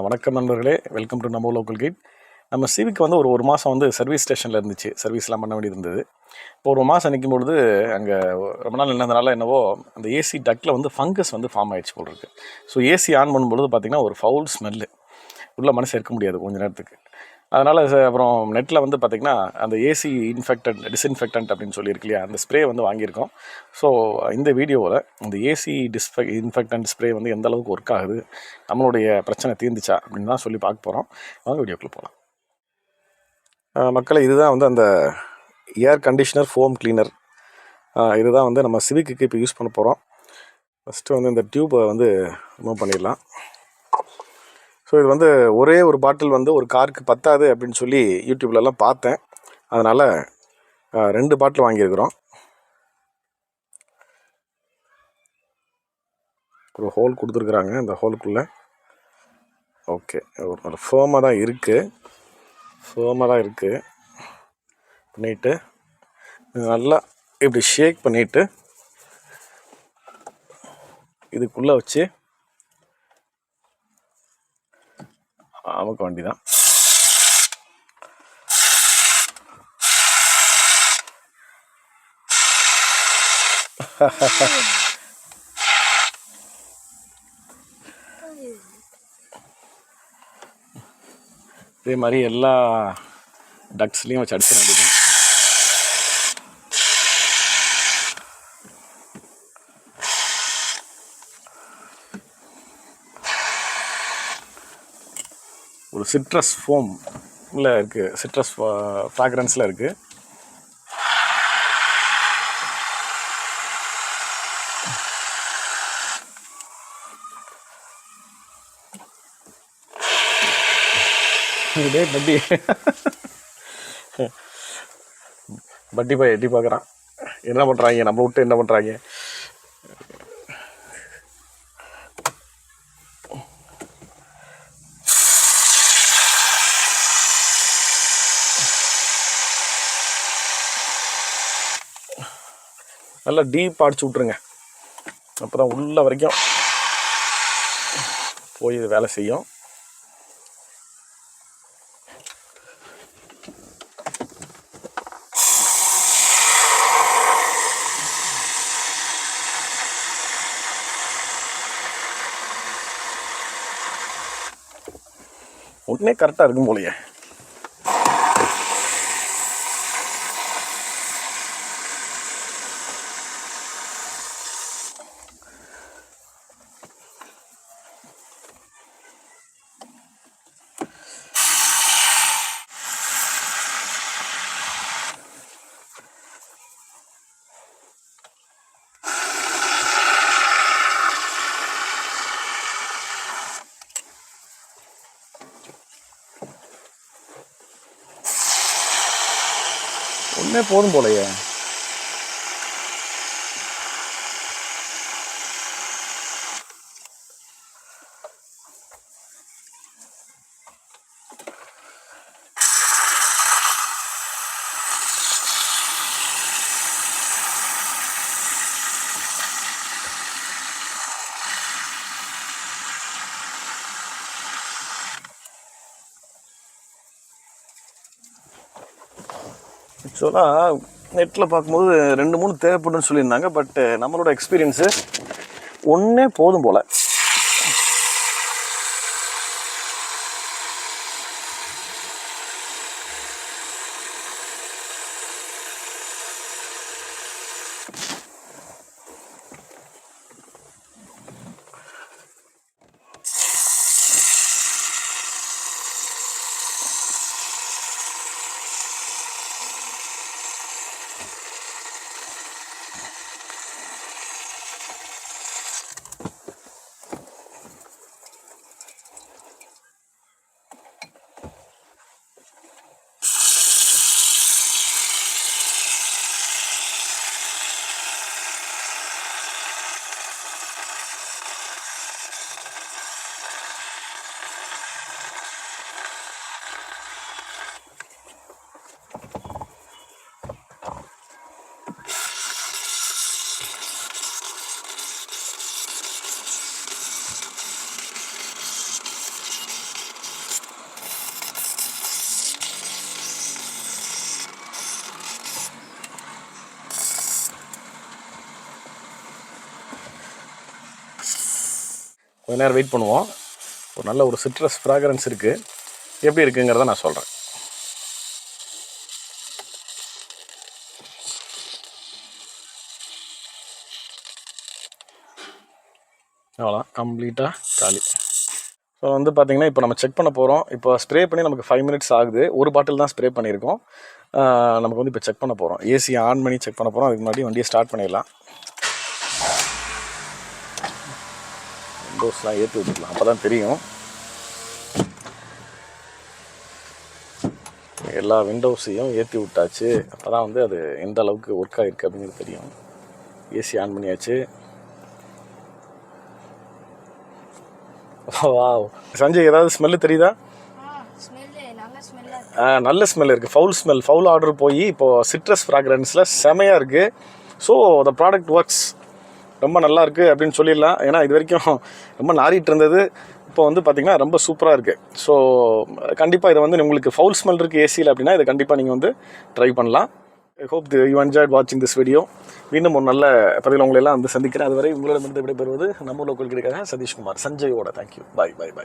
வணக்கம் நண்பர்களே, welcome to நம்ம லோக்கல் கைட். நம்ம சிவிக்கு வந்து ஒரு மாதம் வந்து சர்வீஸ் ஸ்டேஷனில் இருந்துச்சு, சர்வீஸ்லாம் பண்ண வேண்டியது இருந்தது. இப்போ ஒரு மாதம் நிற்கும் பொழுது அங்கே ரொம்ப நாள் நின்றதுனால என்னவோ அந்த ஏசி டக்கில் வந்து ஃபங்கஸ் வந்து ஃபார்ம் ஆகிடுச்சு போல் இருக்குது. ஸோ ஏசி ஆன் பண்ணும்பொழுது பார்த்திங்கன்னா ஒரு ஃபவுல் ஸ்மெல்லு, உள்ளே மனசு இருக்க முடியாது கொஞ்சம் நேரத்துக்கு. அதனால் அப்புறம் நெட்டில் வந்து பார்த்திங்கன்னா அந்த ஏசி டிஸ்இன்ஃபெக்டன்ட் அப்படின்னு சொல்லியிருக்கு இல்லையா, அந்த ஸ்ப்ரே வந்து வாங்கியிருக்கோம். ஸோ இந்த வீடியோவில் இந்த ஏசி இன்ஃபெக்டன்ட் ஸ்ப்ரே வந்து எந்த அளவுக்கு ஒர்க் ஆகுது, நம்மளுடைய பிரச்சனை தீர்ந்துச்சா அப்படின்னு தான் சொல்லி பார்க்க போகிறோம். வாங்க வீடியோக்குள்ளே போகலாம். மக்களை, இதுதான் வந்து அந்த ஏர் கண்டிஷனர் ஃபோம் கிளீனர். இதுதான் வந்து நம்ம சிவிக்கு இப்போ யூஸ் பண்ண போகிறோம். ஃபஸ்ட்டு வந்து இந்த டியூப்பை வந்து ரிமூவ் பண்ணிடலாம். ஸோ இது வந்து ஒரே ஒரு பாட்டில் வந்து ஒரு காருக்கு பத்தாது அப்படின்னு சொல்லி யூடியூப்லலாம் பார்த்தேன். அதனால் 2 பாட்டில் வாங்கியிருக்கிறோம். ஒரு ஹோல் கொடுத்துருக்குறாங்க. இந்த ஹோலுக்குள்ளே ஓகே, ஒரு ஃபேமாக தான் இருக்குது. பண்ணிவிட்டு நல்லா இப்படி ஷேக் பண்ணிவிட்டு இதுக்குள்ளே வச்சு அமுக்க வேண்டி தான். இதே மாதிரி எல்லா டக்ஸ்லேயும் வச்சு அடிச்சிட வேண்டியது. ஒரு சிட்ரஸ் ஃபோமில் இருக்குது, சிட்ரஸ் ஃப்ராக்ரன்ஸில் இருக்குது. இதே பட்டி போய் எட்டி பார்க்குறான், என்ன பண்ணுறாங்க, நம்ம விட்டு என்ன பண்ணுறாங்க. நல்லா டீப் அடிச்சு விட்ருங்க, அப்போ தான் உள்ள வரைக்கும் போய் இது வேலை செய்யும். உடனே கரெக்டாக இருக்கும் போலையே. ஒன்றே போதும் போலையே. ஆக்சுவலாக நெட்டில் பார்க்கும்போது 2-3 தேவைப்படுன்னு சொல்லியிருந்தாங்க. பட் நம்மளோட எக்ஸ்பீரியன்ஸு ஒன்றே போதும் போல். கொஞ்ச நேரம் வெயிட் பண்ணுவோம். ஒரு நல்ல ஒரு சிட்ரஸ் ஃப்ராக்ரன்ஸ் இருக்குது. எப்படி இருக்குங்கிறத நான் சொல்கிறேன். அவ்வளோதான், கம்ப்ளீட்டாக காலி. ஸோ வந்து பார்த்திங்கன்னா இப்போ நம்ம செக் பண்ண போகிறோம். இப்போ ஸ்ப்ரே பண்ணி நமக்கு 5 மினிட்ஸ் ஆகுது. ஒரு பாட்டில் தான் ஸ்ப்ரே பண்ணியிருக்கோம். நமக்கு வந்து இப்போ செக் பண்ண போகிறோம். ஏசி ஆன் பண்ணி செக் பண்ண போகிறோம். அதுக்கு முன்னாடி வண்டியை ஸ்டார்ட் பண்ணிடலாம். விண்டோஸ்லாம் ஏற்றி விட்டுக்கலாம், அப்போ தான் தெரியும். எல்லா விண்டோஸையும் ஏற்றி விட்டாச்சு. அப்போ தான் வந்து அது எந்த அளவுக்கு ஒர்க் ஆகிருக்கு அப்படிங்கிறது தெரியும். ஏசி ஆன் பண்ணியாச்சு. வா, சஞ்சய் ஏதாவது ஸ்மெல்லு தெரியுதா? நல்ல ஸ்மெல் இருக்குது. ஃபவுல் ஆர்டர் போய் இப்போது சிட்ரஸ் ஃப்ராக்ரன்ஸில் செமையாக இருக்குது. ஸோ த ப்ராடக்ட் ஒர்க்ஸ், ரொம்ப நல்லா இருக்குது அப்படின்னு சொல்லிடலாம். ஏன்னா இது வரைக்கும் ரொம்ப நாறிட்டு இருந்தது, இப்போ வந்து பார்த்திங்கன்னா ரொம்ப சூப்பராக இருக்குது. ஸோ கண்டிப்பாக இதை வந்து உங்களுக்கு ஃபவுல் ஸ்மெல் இருக்குது ஏசியில் அப்படின்னா இதை கண்டிப்பாக நீங்கள் வந்து ட்ரை பண்ணலாம். ஐ ஹோப் யூ என்ஜாய்ட் வாட்சிங் திஸ் வீடியோ. மீண்டும் ஒரு நல்ல பதிவில் உங்களை எல்லாம் வந்து சந்திக்கிறேன். அதுவரை உங்களிடமிருந்து விடைபெறுவது நம்ம லோக்கல் கிடைக்காத சதீஷ்குமார், சஞ்சயோட. தேங்க்யூ. பாய்.